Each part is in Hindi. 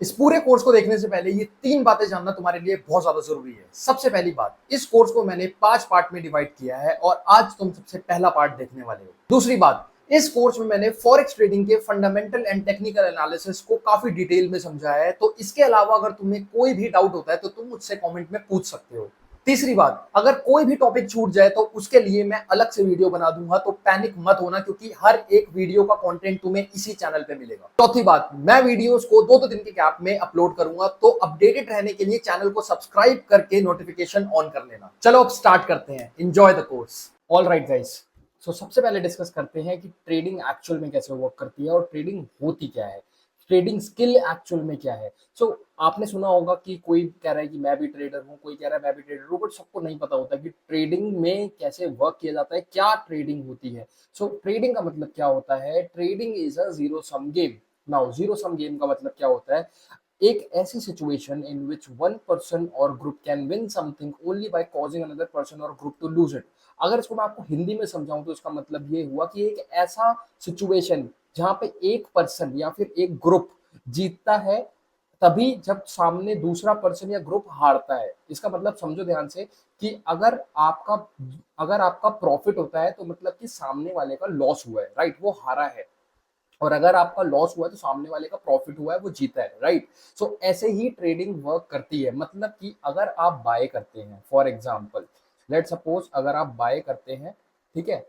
इस पूरे कोर्स को देखने से पहले ये 3 बातें जानना तुम्हारे लिए बहुत ज्यादा जरूरी है। सबसे पहली बात, इस कोर्स को मैंने 5 पार्ट में डिवाइड किया है और आज तुम सबसे पहला पार्ट देखने वाले हो। दूसरी बात, इस कोर्स में मैंने फॉरेक्स ट्रेडिंग के फंडामेंटल एंड टेक्निकल एनालिसिस को काफी डिटेल में समझाया है, तो इसके अलावा अगर तुम्हें कोई भी डाउट होता है तो तुम मुझसे कमेंट में पूछ सकते हो। तीसरी बात, अगर कोई भी टॉपिक छूट जाए तो उसके लिए मैं अलग से वीडियो बना दूंगा, तो पैनिक मत होना क्योंकि हर एक वीडियो का कंटेंट तुम्हें इसी चैनल पे मिलेगा। चौथी बात, मैं वीडियोस को 2-2 दिन के गैप में अपलोड करूंगा, तो अपडेटेड रहने के लिए चैनल को सब्सक्राइब करके नोटिफिकेशन ऑन कर लेना। चलो अब स्टार्ट करते हैं। Enjoy the course. All right guys, so सबसे पहले डिस्कस करते हैं कि ट्रेडिंग एक्चुअल में कैसे वर्क करती है और ट्रेडिंग होती क्या है, ट्रेडिंग स्किल एक्चुअल में क्या है। आपने सुना होगा कि कोई कह रहा है कि मैं भी ट्रेडर हूँ, कोई कह रहा है मैं भी ट्रेडर हूँ, बट सबको नहीं पता होता कि ट्रेडिंग में कैसे वर्क किया जाता है, क्या ट्रेडिंग होती है। ट्रेडिंग का मतलब क्या होता है? Trading is a zero sum game. Now zero sum game का मतलब क्या होता है? एक ऐसी situation in which one person और group can win something only by causing another person और ग्रुप टू लूज इट। अगर इसको मैं आपको हिंदी में समझाऊं तो इसका मतलब ये हुआ कि एक ऐसा सिचुएशन जहां पे एक पर्सन या फिर एक ग्रुप जीतता है तभी जब सामने दूसरा पर्सन या ग्रुप हारता है। इसका मतलब समझो ध्यान से कि अगर आपका प्रॉफिट होता है तो मतलब कि सामने वाले का लॉस हुआ है, राइट, वो हारा है। और अगर आपका लॉस हुआ है तो सामने वाले का प्रॉफिट हुआ है, वो जीता है, राइट। ऐसे ही ट्रेडिंग वर्क करती है। मतलब कि अगर आप बाय करते हैं, फॉर एग्जाम्पल लेट सपोज अगर आप बाय करते हैं, ठीक है,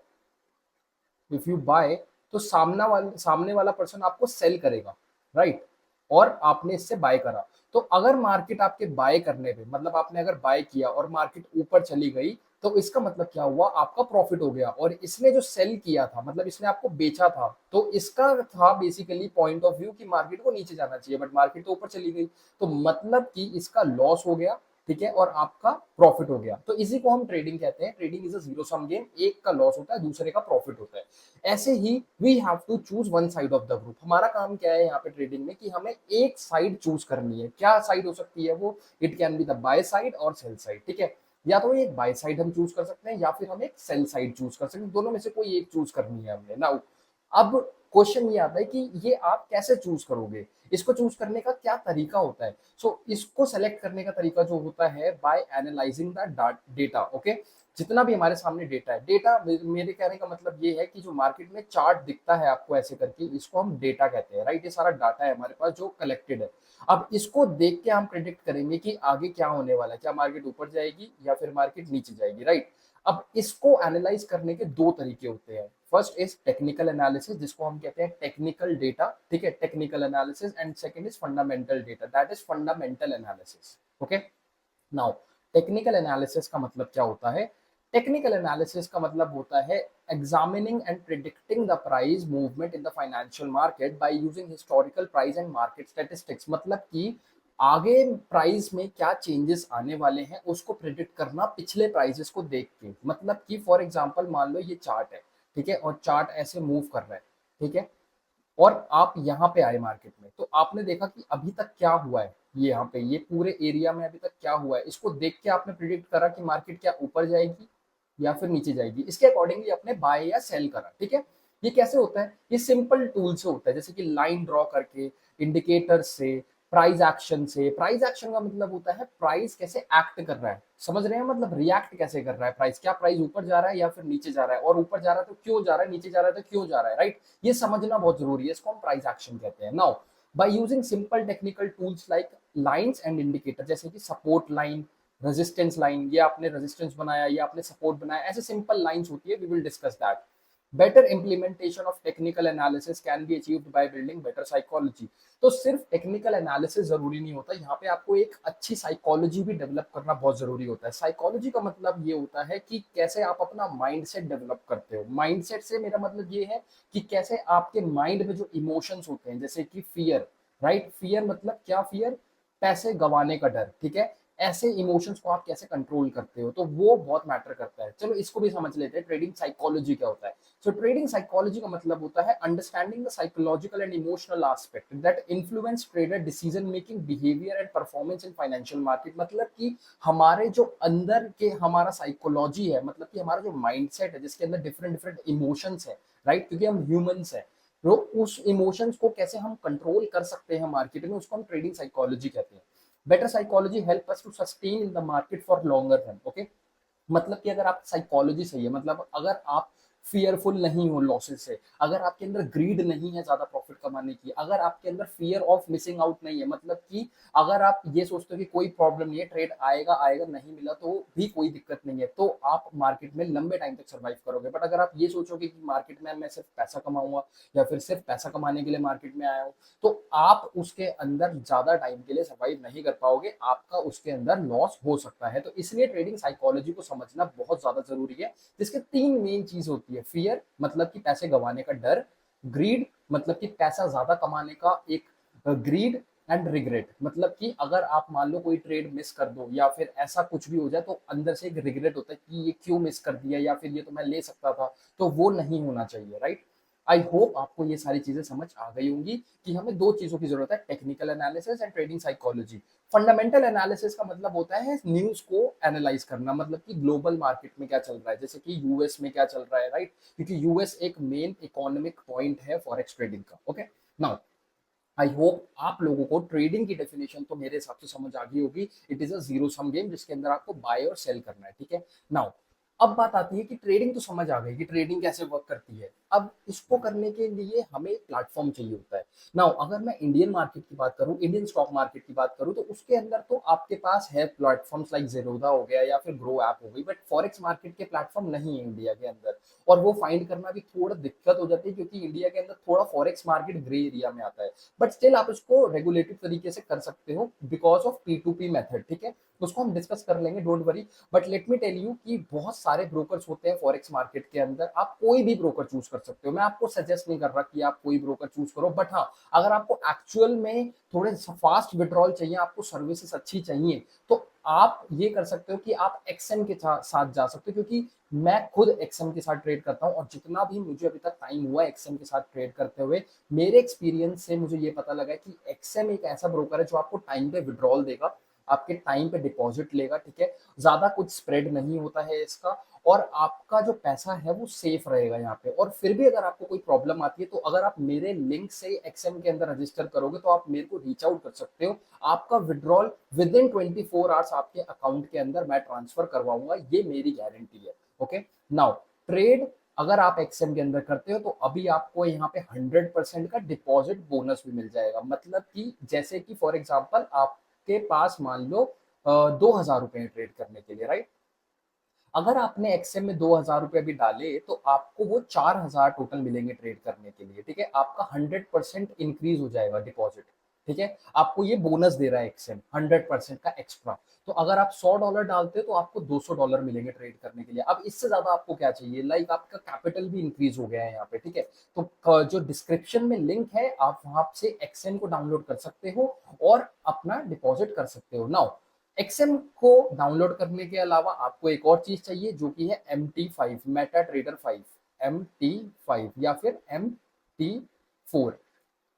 इफ यू बाय, तो सामने वाला पर्सन आपको सेल करेगा, राइट, और आपने इससे बाय करा। तो अगर मार्केट आपके बाय करने पे, मतलब आपने अगर बाय किया और मार्केट ऊपर चली गई, तो इसका मतलब क्या हुआ? आपका प्रॉफिट हो गया। और इसने जो सेल किया था, मतलब इसने आपको बेचा था, तो इसका था बेसिकली पॉइंट ऑफ व्यू कि मार्केट को नीचे जाना चाहिए, बट मार्केट तो ऊपर चली गई, तो मतलब कि इसका लॉस हो गया, ठीक है, और आपका प्रॉफिट हो गया। तो इसी को हम ट्रेडिंग कहते हैं। Trading is a zero sum game. एक का लॉस होता है, दूसरे का प्रॉफिट होता है। ऐसे ही we have to choose one side of the group. हमारा काम क्या है यहाँ पे ट्रेडिंग में कि हमें एक साइड चूज करनी है। क्या साइड हो सकती है वो? It can be the by side और सेल साइड, ठीक है। या तो एक बाय साइड हम चूज कर सकते हैं या फिर हम एक सेल साइड चूज कर सकते हैं। दोनों में से कोई एक चूज करनी है हमने। नाउ अब क्वेश्चन ये आता है कि ये आप कैसे चूज करोगे, इसको चूज करने का क्या तरीका होता है। इसको सेलेक्ट करने का तरीका जो होता है, by analysing the data. Okay, जितना भी हमारे सामने डेटा है, डेटा मेरे कहने का मतलब ये है कि जो मार्केट में चार्ट दिखता है आपको ऐसे करके, इसको हम डेटा कहते हैं, राइट। ये सारा डाटा है हमारे पास जो कलेक्टेड है। अब इसको देख के हम प्रिडिक्ट करेंगे कि आगे क्या होने वाला है, क्या मार्केट ऊपर जाएगी या फिर मार्केट नीचे जाएगी, राइट। अब इसको एनालाइज करने के दो तरीके होते हैं। फर्स्ट इज टेक्निकल एनालिसिस, जिसको हम कहते हैं टेक्निकल डेटा, ठीक है, technical analysis. And second is fundamental data, that is fundamental analysis. Okay, now technical analysis का मतलब क्या होता है? टेक्निकल एनालिसिस का मतलब होता है examining and predicting the price movement in the financial market by using historical price and market statistics. मतलब कि आगे प्राइस में क्या चेंजेस आने वाले हैं उसको प्रिडिक्ट करना पिछले प्राइसेस को देख के। मतलब कि फॉर एग्जांपल मान लो ये चार्ट है, ठीक है, और चार्ट ऐसे मूव कर रहा है, ठीक है, और आप यहाँ पे आए मार्केट में, तो आपने देखा कि अभी तक क्या हुआ है, ये यहाँ पे ये पूरे एरिया में अभी तक क्या हुआ है, इसको देख के आपने प्रिडिक्ट करा कि मार्केट क्या ऊपर जाएगी या फिर नीचे जाएगी। इसके अकॉर्डिंगली आपने बाय या सेल करा, ठीक है। ये कैसे होता है? ये सिंपल टूल से होता है, जैसे कि लाइन ड्रॉ करके, इंडिकेटर से, प्राइस एक्शन से। प्राइस एक्शन का मतलब होता है प्राइस कैसे एक्ट कर रहा है, समझ रहे हैं, मतलब रिएक्ट कैसे कर रहा है प्राइस, क्या प्राइस ऊपर जा रहा है या फिर नीचे जा रहा है, और ऊपर जा रहा है तो क्यों जा रहा है, नीचे जा रहा है तो क्यों जा रहा है, राइट। ये समझना बहुत जरूरी है, इसको हम प्राइस एक्शन कहते हैं। Now by using simple technical tools like lines and indicator, जैसे कि सपोर्ट लाइन, रेजिस्टेंस लाइन, ये आपने रेजिस्टेंस बनाया, ये आपने सपोर्ट बनाया, ऐसे सिंपल लाइंस होती है, we will discuss that. Better implementation of technical analysis can be achieved by building better psychology. तो सिर्फ टेक्निकल एनालिसिस जरूरी नहीं होता, यहाँ पे आपको एक अच्छी साइकोलॉजी भी डेवलप करना बहुत जरूरी होता है। साइकोलॉजी का मतलब ये होता है कि कैसे आप अपना माइंडसेट डेवलप करते हो। माइंडसेट से मेरा मतलब ये है कि कैसे आपके माइंड में जो इमोशंस होते हैं, जैसे कि फियर, राइट, फियर मतलब क्या? फियर, पैसे गंवाने का डर, ठीक है। ऐसे इमोशंस को आप कैसे कंट्रोल करते हो, तो वो बहुत मैटर करता है। चलो इसको भी समझ लेते हैं, ट्रेडिंग साइकोलॉजी क्या होता है। ट्रेडिंग साइकोलॉजी का मतलब होता है understanding the psychological and emotional aspect that influence trader decision making, behaviour and performance in financial market. मतलब कि हमारे जो अंदर के हमारा साइकोलॉजी है, मतलब कि हमारा जो माइंडसेट है जिसके अंदर डिफरेंट डिफरेंट इमोशंस है, राइट, क्योंकि हम ह्यूमंस है, तो उस इमोशंस को कैसे हम कंट्रोल कर सकते हैं मार्केट में, उसको हम ट्रेडिंग साइकोलॉजी कहते हैं। Better psychology help us to sustain in the market for longer run. Okay, मतलब कि अगर आप साइकोलॉजी सही है, मतलब अगर आप फियरफुल नहीं हो लॉसेस से, अगर आपके अंदर ग्रीड नहीं है ज्यादा प्रॉफिट कमाने की, अगर आपके अंदर फियर ऑफ मिसिंग आउट नहीं है, मतलब कि अगर आप ये सोचते हो कि कोई प्रॉब्लम नहीं है, ट्रेड आएगा आएगा, नहीं मिला तो भी कोई दिक्कत नहीं है, तो आप मार्केट में लंबे टाइम तक सर्वाइव करोगे। बट अगर आप ये सोचोगे कि मार्केट में मैं सिर्फ पैसा कमाऊंगा या फिर सिर्फ पैसा कमाने के लिए मार्केट में आया हूँ, तो आप उसके अंदर ज्यादा टाइम के लिए सर्वाइव नहीं कर पाओगे, आपका उसके अंदर लॉस हो सकता है। तो इसलिए ट्रेडिंग साइकोलॉजी को समझना बहुत ज्यादा जरूरी है, जिसके तीन मेन चीज होती है। फियर मतलब कि पैसे गंवाने का डर, ग्रीड मतलब कि पैसा ज्यादा कमाने का एक ग्रीड, एंड रिग्रेट मतलब कि अगर आप मान लो कोई ट्रेड मिस कर दो या फिर ऐसा कुछ भी हो जाए तो अंदर से एक रिग्रेट होता है कि ये क्यों मिस कर दिया, या फिर ये तो मैं ले सकता था, तो वो नहीं होना चाहिए, राइट। आई होप आपको ये सारी चीजें समझ आ गई होंगी कि हमें दो चीजों की जरूरत है, technical analysis and trading psychology. Fundamental analysis का मतलब होता है न्यूज को एनालाइज करना, मतलब कि ग्लोबल मार्केट में क्या चल रहा है, जैसे कि यूएस में क्या चल रहा है, राइट, क्योंकि यूएस एक मेन इकोनॉमिक पॉइंट है फॉरेक्स ट्रेडिंग का। ओके, नाउ आई होप आप लोगों को ट्रेडिंग की डेफिनेशन तो मेरे हिसाब से समझ आ गई होगी। It is a zero sum game जिसके अंदर आपको बाय और सेल करना है, ठीक है। नाउ अब बात आती है कि ट्रेडिंग तो समझ आ गई कि ट्रेडिंग कैसे वर्क करती है, अब इसको करने के लिए हमें प्लेटफॉर्म चाहिए होता है। नाउ अगर मैं इंडियन मार्केट की बात करूं, इंडियन स्टॉक मार्केट की बात करूं, तो उसके अंदर तो आपके पास है प्लेटफॉर्म्स लाइक जेरोधा हो गया या फिर ग्रो ऐप हो गई, बट फॉरेक्स मार्केट के प्लेटफॉर्म नहीं है इंडिया के अंदर, और वो फाइंड करना भी थोड़ा दिक्कत हो जाती है क्योंकि इंडिया के अंदर थोड़ा फॉरेक्स मार्केट ग्रे एरिया में आता है। बट स्टिल आप इसको रेगुलेटेड तरीके से कर सकते हो बिकॉज ऑफ P2P मेथड, ठीक है, उसको हम डिस्कस कर लेंगे, don't worry. But let me tell you कि बहुत सारे ब्रोकर्स होते हैं फॉरेक्स मार्केट के अंदर, आप कोई भी ब्रोकर चूज कर सकते हो, मैं आपको सजेस्ट नहीं कर रहा कि आप कोई ब्रोकर चूज करो, बट हाँ, अगर आपको एक्चुअल में थोड़े फास्ट विड्रॉल चाहिए, आपको सर्विसेज अच्छी चाहिए, तो आप ये कर सकते हो कि आप एक्सएम के साथ जा सकते हो, क्योंकि मैं खुद एक्सएम के साथ ट्रेड करता हूँ और जितना भी मुझे अभी तक टाइम हुआ है एक्सएम के साथ ट्रेड करते हुए, मेरे एक्सपीरियंस से मुझे ये पता लगा कि एक्सएम एक ऐसा ब्रोकर है जो आपको टाइम पे विड्रॉल देगा, आपके टाइम पे डिपॉजिट लेगा, ठीक है, ज्यादा कुछ स्प्रेड नहीं होता है इसका, और आपका जो पैसा है वो सेफ रहेगा यहाँ पे। और फिर भी अगर आपको कोई प्रॉब्लम आती है तो अगर आप मेरे लिंक से एक्सएम के अंदर रजिस्टर करोगे तो आप मेरे को रीच आउट कर सकते हो, आपका विड्रॉल विद इन 24 आवर्स आपके अकाउंट के अंदर मैं ट्रांसफर करवाऊंगा, ये मेरी गारंटी है। ओके, नाउ ट्रेड अगर आप एक्सएम के अंदर करते हो तो अभी आपको यहाँ पे 100% का डिपॉजिट बोनस भी मिल जाएगा, मतलब कि जैसे कि फॉर एग्जांपल आपके पास मान लो 2,000 रुपए ट्रेड करने के लिए, राइट, अगर आपने एक्सएम में 2,000 रुपए भी डाले तो आपको वो 4,000 टोटल मिलेंगे ट्रेड करने के लिए, ठीक है, आपका 100% इंक्रीज हो जाएगा डिपॉजिट, ठीक है, आपको ये बोनस दे रहा है एक्सएम 100% का एक्स्ट्रा। तो अगर आप $100 डालते हो तो आपको $200 मिलेंगे ट्रेड करने के लिए। अब इससे ज्यादा आपको क्या चाहिए, लाइक आपका कैपिटल भी इंक्रीज हो गया है यहाँ पे, ठीक है। तो जो डिस्क्रिप्शन में लिंक है आप वहां से एक्सएम को डाउनलोड कर सकते हो और अपना डिपॉजिट कर सकते हो। नाउ एक्सएम को डाउनलोड करने के अलावा आपको एक और चीज चाहिए जो कि है MT5, मेटा ट्रेडर 5, MT5 या फिर MT4,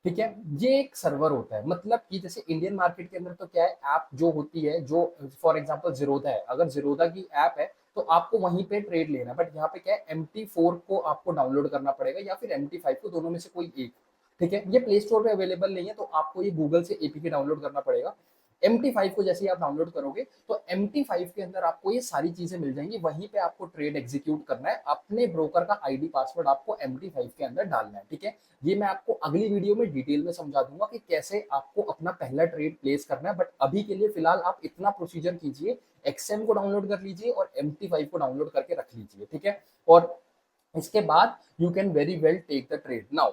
ठीक है। ये एक सर्वर होता है, मतलब कि जैसे इंडियन मार्केट के अंदर तो क्या है, ऐप जो होती है, जो फॉर एग्जांपल जीरोधा है, अगर जीरोधा की ऐप है तो आपको वहीं पे ट्रेड लेना है, बट यहाँ पे क्या है, MT4 को आपको डाउनलोड करना पड़ेगा या फिर MT5 को, दोनों में से कोई एक, ठीक है। ये प्ले स्टोर पे अवेलेबल नहीं है तो आपको ये गूगल से एपीके डाउनलोड करना पड़ेगा। MT5 को जैसे ही आप डाउनलोड करोगे तो MT5 के अंदर आपको ये सारी चीजें मिल जाएंगी, वहीं पे आपको ट्रेड एग्जीक्यूट करना है, अपने ब्रोकर का आईडी पासवर्ड आपको MT5 के अंदर डालना है, ठीक है। ये मैं आपको अगली वीडियो में डिटेल में समझा दूंगा कि कैसे आपको अपना पहला ट्रेड प्लेस करना है, बट अभी के लिए फिलहाल आप इतना प्रोसीजर कीजिए, एक्सएम को डाउनलोड कर लीजिए और MT5 को डाउनलोड करके रख लीजिए, ठीक है। और इसके बाद you can very well take the trade. Now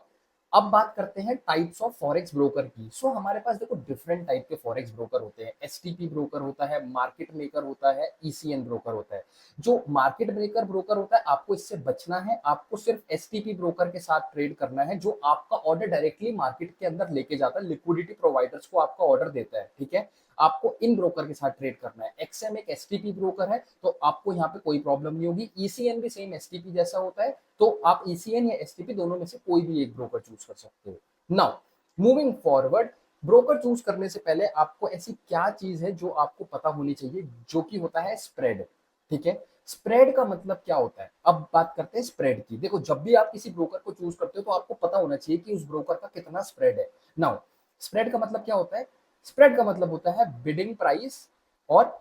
अब बात करते हैं टाइप्स ऑफ फॉरेक्स ब्रोकर की। सो हमारे पास देखो डिफरेंट टाइप के फॉरेक्स ब्रोकर होते हैं, एसटीपी ब्रोकर होता है, मार्केट मेकर होता है, ईसीएन ब्रोकर होता है। जो मार्केट मेकर ब्रोकर होता है आपको इससे बचना है, आपको सिर्फ एसटीपी ब्रोकर के साथ ट्रेड करना है, जो आपका ऑर्डर डायरेक्टली मार्केट के अंदर लेके जाता है, लिक्विडिटी प्रोवाइडर्स को आपका ऑर्डर देता है, ठीक है। आपको इन ब्रोकर के साथ ट्रेड करना है। एक्सएम एक एसटीपी ब्रोकर है तो आपको यहाँ पे कोई प्रॉब्लम नहीं होगी, ईसीएन भी सेम एसटीपी जैसा होता है, तो आप ईसीएन या एसटीपी दोनों में से कोई भी एक ब्रोकर चूज कर सकते हो। Now moving forward, broker choose करने से पहले आपको ऐसी क्या चीज है जो आपको पता होनी चाहिए, जो कि होता है स्प्रेड, ठीक है। स्प्रेड का मतलब क्या होता है, अब बात करते हैं स्प्रेड की। देखो जब भी आप किसी ब्रोकर को चूज करते हो तो आपको पता होना चाहिए कि उस ब्रोकर का कितना स्प्रेड है। नाउ स्प्रेड का मतलब क्या होता है, स्प्रेड का मतलब होता है बिडिंग प्राइस और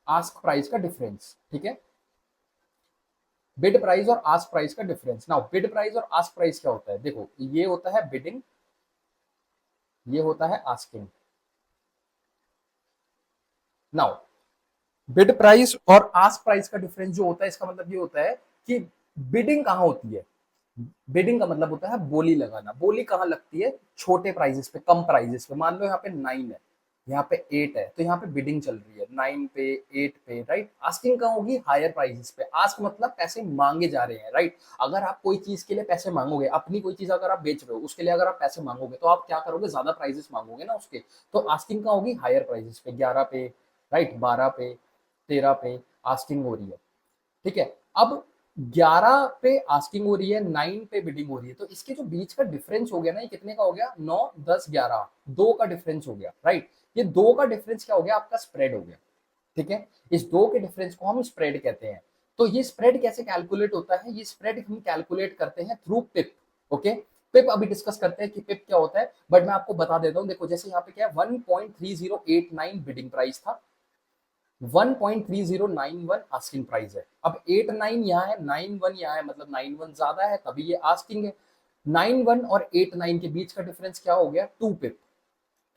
आस्क प्राइस का डिफरेंस, ठीक है। बिड प्राइस और आस्क प्राइस का डिफरेंस। नाउ बिड प्राइस और आस्क प्राइस क्या होता है, देखो ये होता है बिडिंग, ये होता है आस्किंग। नाउ बिड प्राइस और आस्क प्राइस का डिफरेंस जो होता है, इसका मतलब ये होता है कि बिडिंग कहाँ होती है। बिडिंग का मतलब होता है बोली लगाना। बोली कहाँ लगती है, छोटे प्राइजेस पे, कम प्राइजेस पे। मान लो यहाँ पे 9 है, यहाँ पे 8 है, तो यहाँ पे बिडिंग चल रही है 9 पे, 8 पे, राइट। आस्किंग कहाँ होगी, हायर प्राइजेस पे। आस्क मतलब पैसे मांगे जा रहे हैं, राइट। अगर आप कोई चीज के लिए पैसे मांगोगे, अपनी कोई चीज अगर आप बेच रहे हो, उसके लिए अगर आप पैसे मांगोगे तो आप क्या करोगे, ज्यादा प्राइजेस मांगोगे ना उसके। तो आस्किंग कहाँ होगी, हायर प्राइजेस पे, 11 पे, राइट, 12 पे, 13 पे आस्किंग हो रही है, ठीक है। अब 11 पे आस्किंग हो रही है, 9 पे बिडिंग हो रही है, तो इसके जो बीच का डिफरेंस हो गया ना, ये कितने का हो गया, 9, 10, 11, 2 का डिफरेंस हो गया, राइट। ये 2 का डिफरेंस क्या हो गया, आपका स्प्रेड हो गया, ठीक है। इस 2 के डिफरेंस को हम स्प्रेड कहते हैं। तो ये स्प्रेड कैसे कैलकुलेट होता है, ये स्प्रेड हम कैलकुलेट करते हैं थ्रू पिप, ओके। पिप अभी डिस्कस करते हैं कि पिप क्या होता है, बट मैं आपको बता देता हूं। देखो जैसे यहाँ पे क्या है, 1.3089 बिडिंग प्राइस था, 1.3091 आस्किंग प्राइस है। अब 89 यहाँ है, 91 यहाँ है, मतलब 91 ज्यादा है, तभी ये आस्किंग है। 91 और 89 के बीच का डिफरेंस क्या हो गया, 2 पिप,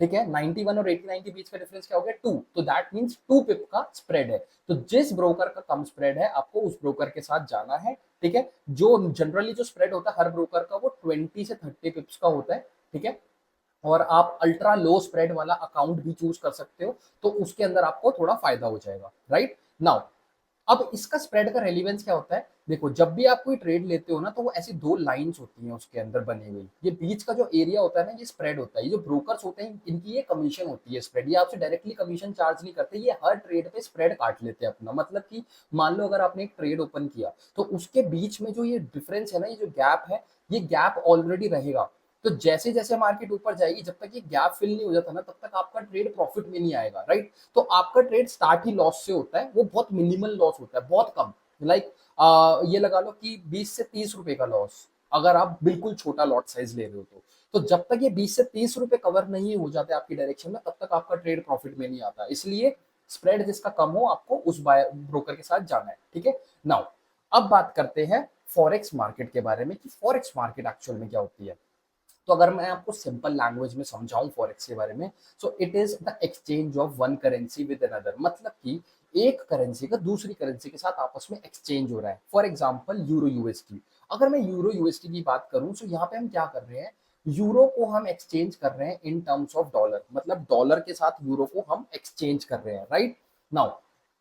ठीक है। 91 और 89 के बीच का डिफरेंस क्या हो गया, 2, तो दैट मींस 2 पिप का स्प्रेड है। तो जिस ब्रोकर का कम स्प्रेड है, आपको उस ब्रोकर के साथ जाना है, ठीक है। जो जनरली जो स्प्रेड होता है हर ब्रोकर का, वो 20 से 30 पिप्स का होता है, ठीक है। और आप अल्ट्रा लो स्प्रेड वाला अकाउंट भी चूज कर सकते हो, तो उसके अंदर आपको थोड़ा फायदा हो जाएगा, राइट। नाउ अब इसका स्प्रेड का रेलिवेंस क्या होता है, देखो जब भी आप कोई ट्रेड लेते हो ना, तो वो ऐसी दो लाइंस होती हैं उसके अंदर बनी हुई, ये बीच का जो एरिया होता है ना, ये स्प्रेड होता है। ये जो ब्रोकर्स होते हैं, इनकी ये कमीशन होती है स्प्रेड, ये आपसे डायरेक्टली कमीशन चार्ज नहीं करते, ये हर ट्रेड पे स्प्रेड काट लेते हैं अपना। मतलब कि मान लो अगर आपने एक ट्रेड ओपन किया, तो उसके बीच में जो ये डिफरेंस है ना, ये जो गैप है, ये गैप ऑलरेडी रहेगा। तो जैसे जैसे मार्केट ऊपर जाएगी, जब तक ये गैप फिल नहीं हो जाता ना, तब तक आपका ट्रेड प्रॉफिट में नहीं आएगा, राइट। तो आपका ट्रेड स्टार्ट ही लॉस से होता है, वो बहुत मिनिमल लॉस होता है, बहुत कम। लाइक ये लगा लो कि 20 से 30 रुपए का लॉस, अगर आप बिल्कुल छोटा लॉट साइज ले रहे हो तो जब तक ये 20 से 30 रुपए कवर नहीं हो जाते आपकी डायरेक्शन में, तब तक आपका ट्रेड प्रॉफिट में नहीं आता। इसलिए स्प्रेड जिसका कम हो, आपको उस ब्रोकर के साथ जाना है, ठीक है। नाउ अब बात करते हैं फॉरेक्स मार्केट के बारे में, कि फॉरेक्स मार्केट एक्चुअल में क्या होती है। तो अगर मैं आपको सिंपल लैंग्वेज में समझाऊं फॉरेक्स के बारे में, so it is the exchange of one currency with another. मतलब कि एक करेंसी का दूसरी करेंसी के साथ आपस में एक्सचेंज हो रहा है। फॉर एग्जांपल यूरो यूएसडी, अगर मैं यूरो यूएसडी की बात करूं, तो यहाँ पे हम क्या कर रहे हैं, यूरो को हम एक्सचेंज कर रहे हैं इन टर्म्स ऑफ डॉलर, मतलब डॉलर के साथ यूरो को हम एक्सचेंज कर रहे हैं, राइट। नाउ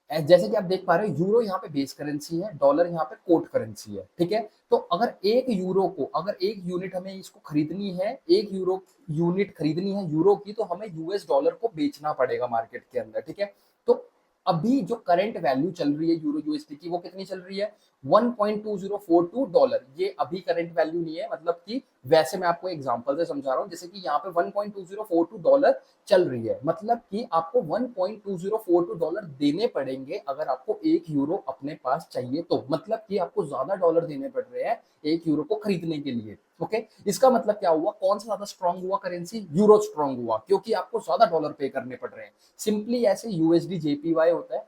जैसे कि आप देख पा रहे हो, यूरो यहाँ पे बेस करेंसी है, डॉलर यहाँ पे कोट करेंसी है, ठीक है। तो अगर एक यूरो को, अगर एक यूनिट हमें इसको खरीदनी है, एक यूरो यूनिट खरीदनी है यूरो की, तो हमें यूएस डॉलर को बेचना पड़ेगा मार्केट के अंदर, ठीक है। तो अभी जो करंट वैल्यू चल रही है यूरो यूएसडी की, वो कितनी चल रही है, 1.2042 डॉलर। ये अभी करंट वैल्यू नहीं है, मतलब कि वैसे मैं आपको एग्जांपल से समझा रहा हूँ, जैसे कि यहाँ पे 1.2042 डॉलर चल रही है, मतलब कि आपको 1.2042 डॉलर देने पड़ेंगे अगर आपको एक यूरो अपने पास चाहिए, तो मतलब कि आपको ज्यादा डॉलर देने पड़ रहे हैं एक यूरो को खरीदने के लिए, ओके। इसका मतलब क्या हुआ, कौन सा ज्यादा स्ट्रांग हुआ करेंसी, यूरो स्ट्रांग हुआ, क्योंकि आपको ज्यादा डॉलर पे करने पड़ रहे हैं। सिंपली ऐसे यूएसडी जेपीवाई होता है,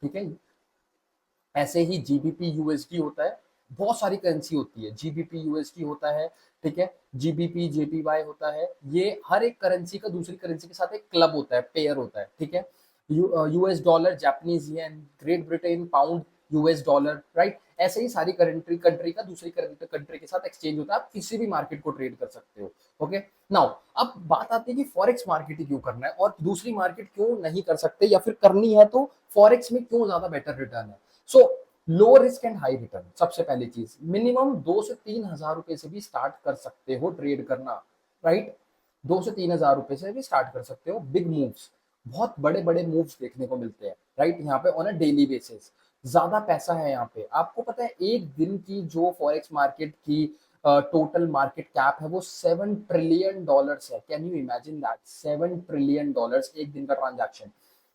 ठीक है, ऐसे ही जीबीपी यूएसडी होता है। बहुत सारी करेंसी होती है, जीबीपी यूएसडी होता है, ठीक है, जीबीपी जेपीवाई होता है। ये हर एक करेंसी का दूसरी करेंसी के साथ एक क्लब होता है, पेयर होता है, ठीक है। US dollar, Japanese yen, great Britain pound, US dollar, right. ऐसे ही सारी कंट्री कंट्री का दूसरी कंट्री के साथ एक्सचेंज होता है, आप किसी भी मार्केट को ट्रेड कर सकते हो, ओके। नाउ अब बात आती है कि फॉरेक्स मार्केट ही क्यों करना है और दूसरी मार्केट क्यों नहीं कर सकते, या फिर करनी है तो फॉरेक्स में क्यों ज्यादा बेटर रिटर्न है। So low risk and high return, सबसे पहली चीज, मिनिमम 2 से 3 हजार रुपए से भी स्टार्ट कर सकते हो ट्रेड करना, राइट। 2 से 3 हजार रुपए से भी स्टार्ट कर सकते हो। बिग मूव्स, बहुत बड़े बड़े मूव्स देखने को मिलते हैं, राइट, यहाँ पे ऑन अ डेली बेसिस। ज्यादा पैसा है यहाँ पे, आपको पता है एक दिन की जो फॉरेक्स मार्केट की टोटल मार्केट कैप है, वो $7 ट्रिलियन है। Can you imagine that, $7 trillion एक दिन का ट्रांजैक्शन।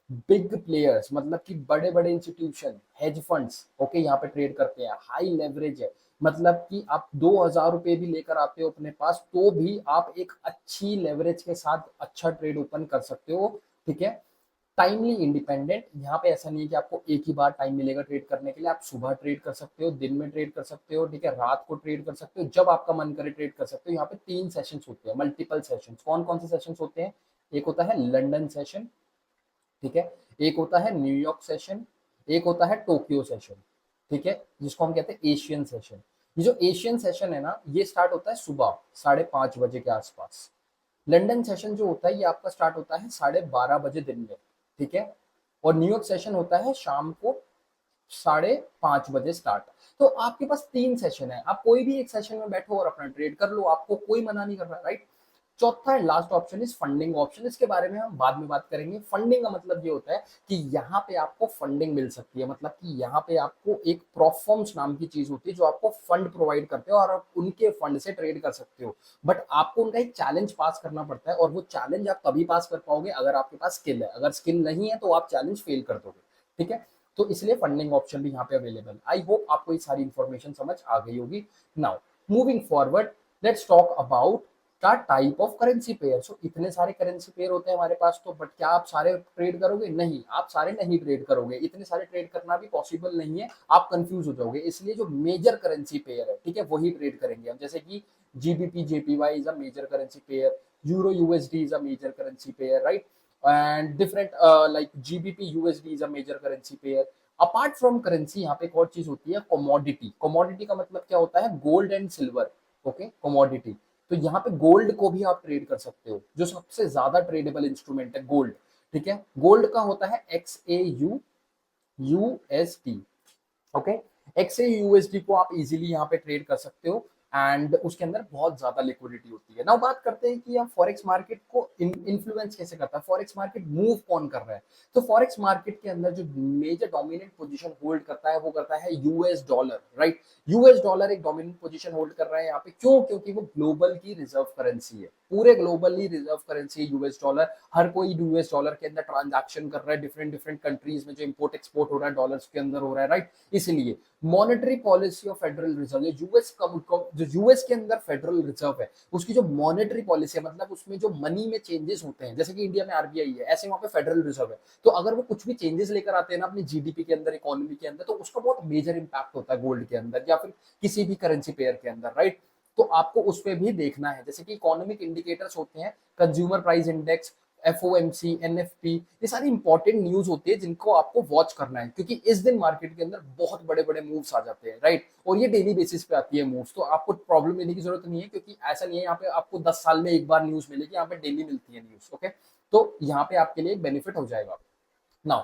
बिग प्लेयर्स मतलब कि बड़े बड़े इंस्टीट्यूशन, हेज फंड्स, ओके, यहाँ पे ट्रेड करते हैं। हाई लेवरेज है, मतलब कि आप 2,000 रुपए भी लेकर आते हो अपने पास तो भी आप एक अच्छी लेवरेज के साथ अच्छा ट्रेड ओपन कर सकते हो, ठीक है। टाइमली इंडिपेंडेंट, यहाँ पे ऐसा नहीं है कि आपको एक ही बार टाइम मिलेगा ट्रेड करने के लिए। आप सुबह ट्रेड कर सकते हो, दिन में ट्रेड कर सकते हो, ठीक है, रात को ट्रेड कर सकते हो, जब आपका मन करे ट्रेड कर सकते हो। यहाँ पे 3 सेशंस होते हैं, मल्टीपल सेशंस। कौन कौन से सेशंस होते हैं? एक होता है लंदन सेशन, ठीक है, एक होता है न्यूयॉर्क सेशन, एक होता है टोक्यो सेशन, ठीक है, जिसको हम कहते हैं एशियन सेशन। ये जो एशियन सेशन है ना, ये स्टार्ट होता है सुबह 5:30 बजे के आसपास। लंदन सेशन जो होता है ये आपका स्टार्ट होता है 12:30 बजे दिन में, ठीक है, और न्यूयॉर्क सेशन होता है शाम को 5:30 बजे स्टार्ट। तो आपके पास 3 सेशन है, आप कोई भी एक सेशन में बैठो और अपना ट्रेड कर लो, आपको कोई मना नहीं कर रहा, राइट। चौथा and last option is funding option. इसके बारे में हम बाद में बात करेंगे। फंडिंग का मतलब ये होता है कि यहाँ पे आपको फंडिंग मिल सकती है, मतलब कि यहाँ पे आपको एक प्रोफॉर्म्स नाम की चीज होती है जो आपको फंड प्रोवाइड करते हो और आप उनके फंड से ट्रेड कर सकते हो। बट आपको उनका एक चैलेंज पास करना पड़ता है और वो चैलेंज आप तभी पास कर पाओगे अगर आपके पास स्किल है। अगर स्किल नहीं है तो आप चैलेंज फेल कर दोगे, ठीक है। तो इसलिए फंडिंग ऑप्शन भी यहाँ पे अवेलेबल है। आई होप आपको ये सारी इंफॉर्मेशन समझ आ गई होगी। Now moving forward, let's talk about का टाइप ऑफ करेंसी पेयर। सो इतने सारे करेंसी पेयर होते हैं हमारे पास, तो बट क्या आप सारे ट्रेड करोगे? नहीं, आप सारे नहीं ट्रेड करोगे। इतने सारे ट्रेड करना भी पॉसिबल नहीं है, आप कंफ्यूज हो जाओगे। इसलिए जो मेजर करेंसी पेयर है, ठीक है, वही ट्रेड करेंगे हम। जैसे कि GBP JPY is a major currency pair, euro USD is a major currency pair, right, and different like GBP USD is a major currency pair. Apart from currency यहाँ पे एक और चीज होती है, कमोडिटी। कमोडिटी का मतलब क्या होता है? Gold and silver, okay, commodity. तो यहाँ पे गोल्ड को भी आप ट्रेड कर सकते हो, जो सबसे ज्यादा ट्रेडेबल इंस्ट्रूमेंट है गोल्ड, ठीक है। गोल्ड का होता है XAUUSD, ओके। XAUUSD को आप इजीली यहाँ पे ट्रेड कर सकते हो एंड उसके अंदर बहुत ज्यादा लिक्विडिटी होती है। नाउ बात करते हैं कि हम फॉरेक्स मार्केट को इन्फ्लुएंस कैसे करता है, फॉरेक्स मार्केट मूव कौन कर रहा है। तो फॉरेक्स मार्केट के अंदर जो मेजर डोमिनेंट पोजीशन होल्ड करता है वो करता है US dollar, right. US dollar एक डोमिनेंट पोजीशन होल्ड कर रहा है यहाँ पे। क्यों? क्योंकि वो ग्लोबल की रिजर्व करेंसी है, पूरे ग्लोबली रिजर्व करेंसी है यूएस डॉलर। हर कोई यूएस डॉलर के अंदर ट्रांजैक्शन कर रहा है, डिफरेंट डिफरेंट कंट्रीज में जो इंपोर्ट एक्सपोर्ट हो रहा है डॉलर्स के अंदर हो रहा है, राइट। इसलिए monetary policy of federal reserve, US का जो यूएस के अंदर फेडरल रिजर्व है उसकी जो मॉनेटरी पॉलिसी है, मतलब उसमें जो मनी में चेंजेस होते हैं, जैसे कि इंडिया में आरबीआई है, ऐसे वहां पे फेडरल रिजर्व है। तो अगर वो कुछ भी चेंजेस लेकर आते हैं ना अपनी जीडीपी के अंदर, इकोनॉमी के अंदर, तो उसका बहुत मेजर इंपैक्ट होता है गोल्ड के अंदर या फिर किसी भी करेंसी पेयर के अंदर, राइट। तो आपको उस पर भी देखना है। जैसे कि इकोनॉमिक इंडिकेटर्स होते हैं, consumer price index, FOMC, NFP, ये सारी इंपॉर्टेंट न्यूज होती है जिनको आपको वॉच करना है, क्योंकि इस दिन मार्केट के अंदर बहुत बड़े बड़े मूव्स आ जाते हैं, राइट। और ये डेली बेसिस पे आती है मूव्स, तो आपको प्रॉब्लम लेने की जरूरत नहीं है, क्योंकि ऐसा नहीं है यहाँ पे आपको 10 साल में एक बार न्यूज मिलेगी, यहाँ पे डेली मिलती है न्यूज, ओके। तो यहाँ पे आपके लिए एक बेनिफिट हो जाएगा। Now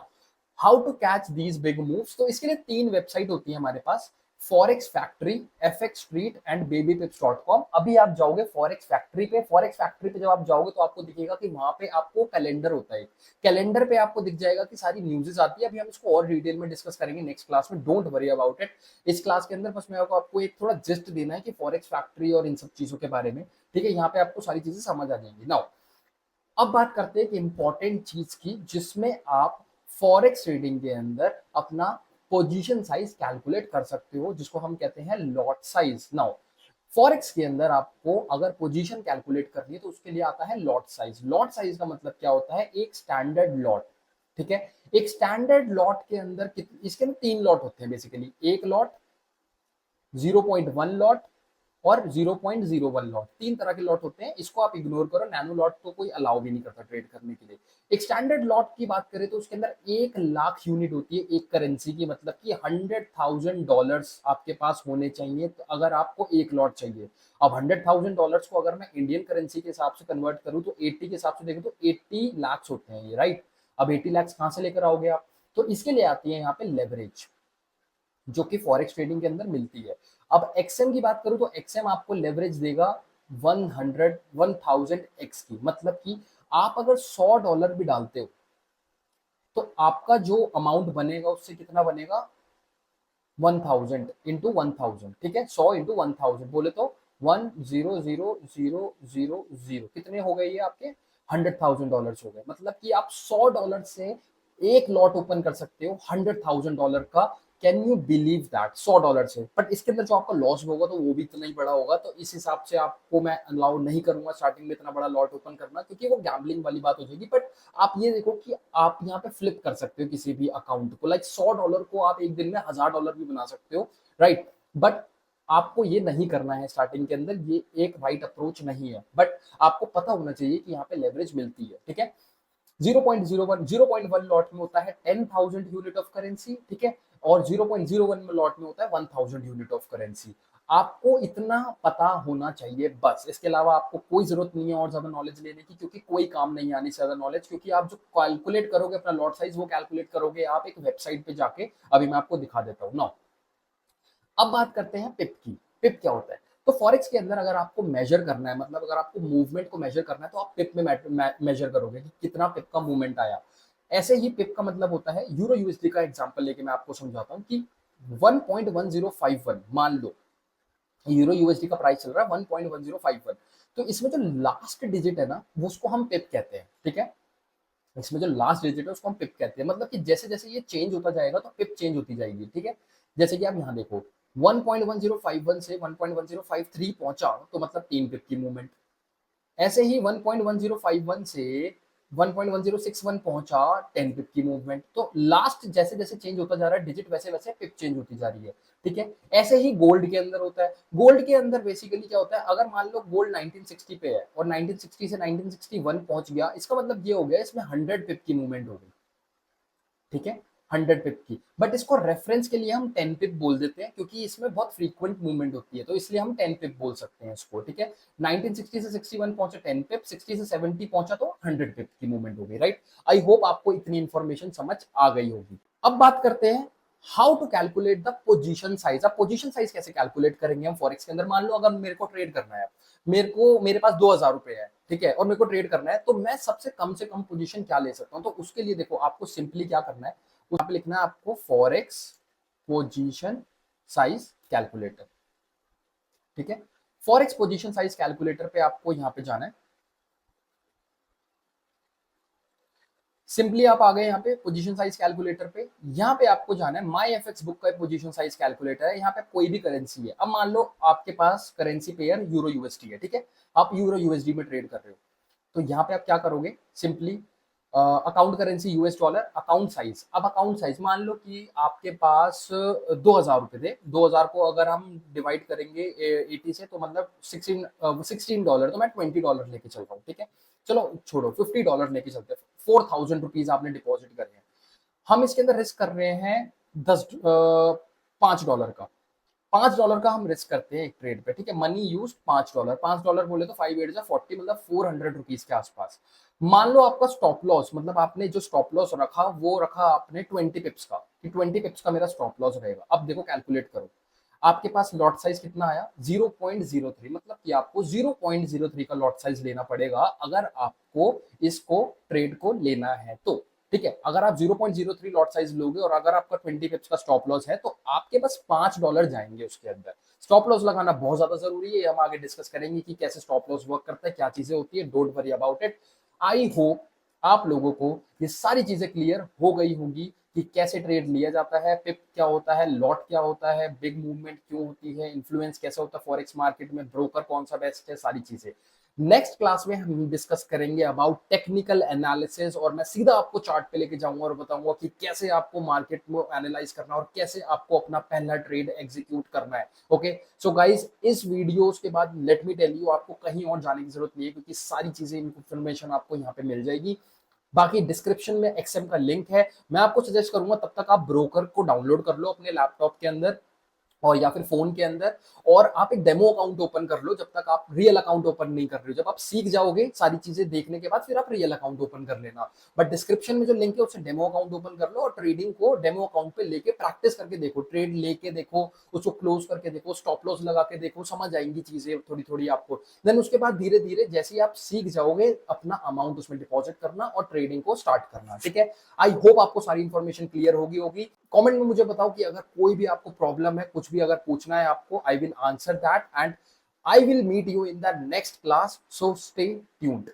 how to catch these big moves, तो इसके लिए 3 वेबसाइट होती है हमारे पास, forex factory, FX street and babypips.com। अभी आप जाओगे फॉरेक्स फैक्ट्री पे, फॉरेक्स फैक्ट्री पे जब आप जाओगे तो आपको दिखेगा कि वहां पे आपको कैलेंडर होता है। कैलेंडर पे आपको दिख जाएगा कि सारी न्यूज़ेस आती है। अभी हम इसको और डिटेल में डिस्कस करेंगे नेक्स्ट क्लास में, डोंट वरी अबाउट इट। इस क्लास के अंदर बस मेरे को आपको एक थोड़ा जिस्ट देना है कि फॉरेक्स फैक्ट्री और इन सब चीजों के बारे में, ठीक है। यहाँ पे आपको सारी चीजें समझ आ जाएंगी। नाउ अब बात करते हैं कि इंपॉर्टेंट चीज की, जिसमें आप फॉरेक्स ट्रेडिंग के अंदर अपना पोजीशन साइज कैलकुलेट कर सकते हो, जिसको हम कहते हैं लॉट साइज। नाउ फॉरेक्स के अंदर आपको अगर पोजीशन कैलकुलेट करनी है तो उसके लिए आता है लॉट साइज। लॉट साइज का मतलब क्या होता है? एक स्टैंडर्ड लॉट, ठीक है। एक स्टैंडर्ड लॉट के अंदर इसके अंदर 3 लॉट होते हैं बेसिकली, एक लॉट, 0.1 लॉट और 0.01 लॉट। 3 तरह के लॉट होते हैं, इसको आप इग्नोर करो, नैनो लॉट तो कोई अलाउ भी नहीं करता ट्रेड करने के लिए। एक स्टैंडर्ड लॉट की बात करें तो उसके अंदर 1 लाख यूनिट होती है एक करेंसी की, मतलब कि $100,000 आपके पास होने चाहिए तो अगर आपको एक लॉट चाहिए। अब $100,000 को अगर मैं इंडियन करेंसी के हिसाब से कन्वर्ट करूं तो 80 के हिसाब से देखो तो 80 लाख होते हैं ये, राइट। अब 80 लाख कहां से लेकर आओगे आप? तो इसके लिए आती है यहाँ पे लेवरेज, जो कि फॉरेक्स ट्रेडिंग के अंदर मिलती है। अब एक्सएम की बात करूं तो एक्सएम आपको लेवरेज देगा 1000x की, मतलब कि आप अगर $100 भी डालते हो तो आपका जो अमाउंट बनेगा उससे कितना बनेगा? 1000 × 1000, ठीक है। 100 × 1000 बोले तो 100,000 कितने हो गए? ये आपके $100,000 हो गए। मतलब कि आप $100 से एक लॉट ओपन कर सकते हो $100,000 का। Can you believe that? $100 से। बट इसके अंदर जो आपका लॉस होगा तो वो भी इतना ही बड़ा होगा, तो इस हिसाब से आपको मैं अलाउ नहीं करूंगा स्टार्टिंग में इतना बड़ा लॉट ओपन करना, क्योंकि वो गैम्बलिंग वाली बात हो जाएगी। बट आप ये देखो कि आप यहाँ पे फ्लिप कर सकते हो किसी भी अकाउंट को, लाइक $100 को आप एक दिन में $1000 भी बना सकते हो, राइट। बट आपको ये नहीं करना है स्टार्टिंग के अंदर, ये एक राइट अप्रोच नहीं है। बट आपको पता होना चाहिए कि यहाँ पे लेवरेज मिलती है, ठीक है। 0.01 लॉट में होता है 10,000 यूनिट ऑफ करेंसी, ठीक है। और 0.01 में लॉट में होता है 1000 यूनिट ऑफ करेंसी। आपको इतना पता होना चाहिए बस, इसके अलावा आपको कोई जरूरत नहीं है और ज्यादा नॉलेज लेने की, क्योंकि कोई काम नहीं आने से ज्यादा नॉलेज, क्योंकि आप जो कैलकुलेट करोगे अपना लॉट साइज, वो कैलकुलेट करोगे आप एक वेबसाइट पे जाके। अभी मैं आपको दिखा देता हूँ ना। अब बात करते हैं पिप की। पिप क्या होता है? तो फॉरेक्स के अंदर अगर आपको मेजर करना है, मतलब अगर आपको मूवमेंट को मेजर करना है, तो आप पिप में मेजर करोगे कि कितना पिप का मूवमेंट आया। ऐसे ही पिप का मतलब होता है, यूरो यूएसडी का एग्जांपल लेके मैं आपको समझाता हूँ कि 1.1051 मान लो यूरो यूएसडी का प्राइस चल रहा है 1.1051, तो इसमें जो लास्ट डिजिट है ना, वो उसको हम पिप कहते हैं, ठीक है। इसमें जो लास्ट डिजिट है उसको हम पिप कहते हैं, मतलब कि जैसे जैसे ये चेंज होता जाएगा तो पिप चेंज होती जाएगी, ठीक है। जैसे कि आप यहाँ देखो 1.1051 से 1.1053 पहुंचा, तो मतलब 3 पिप की मूवमेंट। ऐसे ही 1.1051 से 1.1061 पहुंचा, 10 पिप की मूवमेंट। तो लास्ट जैसे जैसे चेंज होता जा रहा है डिजिट, वैसे वैसे पिप चेंज होती जा रही है, ठीक है। ऐसे ही गोल्ड के अंदर होता है। गोल्ड के अंदर बेसिकली क्या होता है, अगर मान लो गोल्ड 1960 पे है और 1960 से 1961 पहुंच गया, इसका मतलब ये हो गया इसमें 100 पिप की मूवमेंट हो गई, ठीक है। 100 पिप की। बट इसको रेफरेंस के लिए हम 10 पिप बोल देते हैं, क्योंकि इसमें बहुत फ्रीक्वेंट मूवमेंट होती है, तो इसलिए हम 10 पिप बोल सकते हैं इसको, ठीक है। 1960 से 61 पहुंचे 10 पिप, 60 से 70 पहुंचा तो 100 पिप की मूवमेंट हो गई, राइट। आई होप आपको इतनी इंफॉर्मेशन समझ आ गई होगी। अब बात करते हैं how to calculate the position size. अब पोजीशन साइज कैसे कैलकुलेट करेंगे हम फॉरेक्स के अंदर? मान लो अगर मेरे को ट्रेड करना है, मेरे पास 2000 रुपए है, ठीक है, और मेरे को ट्रेड करना है, तो मैं सबसे कम से कम पोजीशन क्या ले सकता हूँ? तो उसके लिए देखो, आपको सिंपली क्या करना है, वहां पे लिखना है आपको फॉरेक्स पोजीशन साइज कैलकुलेटर, ठीक है। फॉरेक्स पोजीशन साइज कैलकुलेटर पे आपको यहां पे जाना है। सिंपली आप आ गए यहाँ पे पोजीशन साइज कैलकुलेटर पे। यहाँ पे आपको जाना है, माई एफ बुक का पोजीशन साइज कैलकुलेटर है। यहाँ पे कोई भी करेंसी है, अब मान लो आपके पास करेंसी पेयर यूरो यूएसडी है, ठीक है। आप यूरो यूएसडी में ट्रेड कर रहे हो, तो यहाँ पे आप क्या करोगे, simply account currency US dollar, account size. अब अकाउंट साइज मान लो कि आपके पास 2000 रुपए थे, 2000 को अगर हम डिवाइड करेंगे 80 से, तो मतलब 16 डॉलर, तो मैं $20 लेके चल रहा हूँ, ठीक है। चलो छोड़ो, $50 लेके चलते हैं। 4000 रुपीज आपने डिपॉजिट करे हैं। हम इसके अंदर रिस्क कर रहे हैं 5 डॉलर का। $5 का हम रिस्क करते हैं एक ट्रेड पे, ठीक है। मनी यूज $5, $5 बोले तो 5 8 40, मतलब 400 रुपीज के आसपास। मान लो आपका स्टॉप लॉस, मतलब आपने जो स्टॉप लॉस रखा वो रखा आपने 20 पिप्स का, कि 20 पिप्स का मेरा स्टॉप लॉस रहेगा। अब देखो कैलकुलेट करो, आपके पास लॉट साइज कितना आया 0.03, मतलब कि आपको 0.03 का लॉट साइज लेना पड़ेगा अगर आपको इसको ट्रेड को लेना है तो, ठीक है। अगर आप 0.03 लॉट साइज लोगे और अगर आपका 20 पिप्स का स्टॉप लॉस है, तो आपके पास $5 जाएंगे उसके अंदर। स्टॉप लॉस लगाना बहुत ज्यादा जरूरी है, हम आगे डिस्कस करेंगे कि कैसे स्टॉप लॉस वर्क करता है, क्या चीजें होती है। Don't worry about it. I hope आप लोगों को ये सारी चीजें क्लियर हो गई होंगी कि कैसे ट्रेड लिया जाता है, पिप क्या होता है, लॉट क्या होता है, बिग मूवमेंट क्यों होती है, इन्फ्लुएंस कैसे होता है फॉरेक्स मार्केट में, ब्रोकर कौन सा बेस्ट है, सारी चीजें। नेक्स्ट क्लास में हम डिस्कस करेंगे अबाउट टेक्निकल एनालिसिस, और मैं सीधा आपको चार्ट पे लेके जाऊंगा और बताऊंगा कि कैसे आपको मार्केट में एनालाइज करना है और कैसे आपको अपना पहला ट्रेड एग्जीक्यूट करना है। ओके, सो गाइस, इस वीडियोस के बाद लेट मी टेल यू, आपको कहीं और जाने की जरूरत नहीं है, क्योंकि सारी चीजें इन्फॉर्मेशन आपको यहाँ पे मिल जाएगी। बाकी डिस्क्रिप्शन में एक्सएम का लिंक है। मैं आपको सजेस्ट करूंगा तब तक आप ब्रोकर को डाउनलोड कर लो अपने लैपटॉप के अंदर और या फिर फोन के अंदर, और आप एक डेमो अकाउंट ओपन कर लो जब तक आप रियल अकाउंट ओपन नहीं कर रहे हो। जब आप सीख जाओगे सारी चीजें देखने के बाद, फिर आप रियल अकाउंट ओपन कर लेना। बट डिस्क्रिप्शन में जो लिंक है उससे डेमो अकाउंट ओपन कर लो और ट्रेडिंग को डेमो अकाउंट पे लेके प्रैक्टिस करके देखो, ट्रेड लेके देखो, उसको क्लोज करके देखो, स्टॉप लॉस लगा के देखो, समझ आएंगी चीजें थोड़ी थोड़ी आपको। देन उसके बाद धीरे धीरे जैसे ही आप सीख जाओगे, अपना अमाउंट उसमें डिपॉजिट करना और ट्रेडिंग को स्टार्ट करना, ठीक है। आई होप आपको सारी इंफॉर्मेशन क्लियर होगी। कमेंट में मुझे बताओ कि अगर कोई भी आपको प्रॉब्लम है, कुछ भी अगर पूछना है आपको, I will answer that and I will meet you in the next class, so stay tuned.